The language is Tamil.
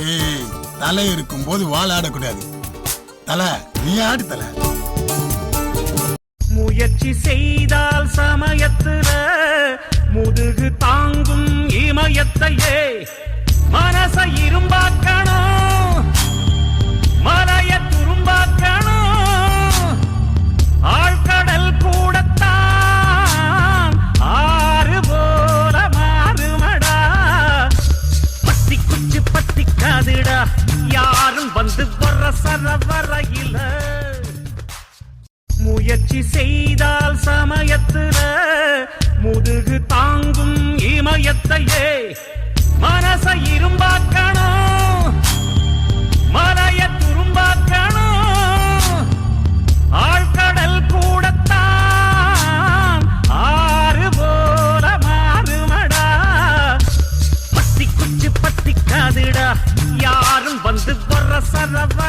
ஏய், தலை இருக்கும் போது வால் ஆடக்கூடாது. தலை நீ ஆடு தலை. முயற்சி செய்தால் சமயத்துல முதுகு தாங்கும் இமயத்தையே மனச இரும்பாக்கணும், மலைய துரும்பாக்கணும். ஆழ்கடல் கூடத்தான் ஆறு போல மாறுமடா. பத்தி குச்சி பத்திக்காதுடா, யாரும் வந்து வர சரவரையில. முயற்சி செய்தால் சமயத்துல முதுகு தாங்கும் இமயத்தையே மனச இரும்பாக்கணும், மலைய துரும்பாக்கணும். ஆழ்கடல் கூடத்தான் ஆறு போல மாறுமடா. பத்தி குச்சி பத்திக்காதுடா, யாரும் வந்து வர சரவ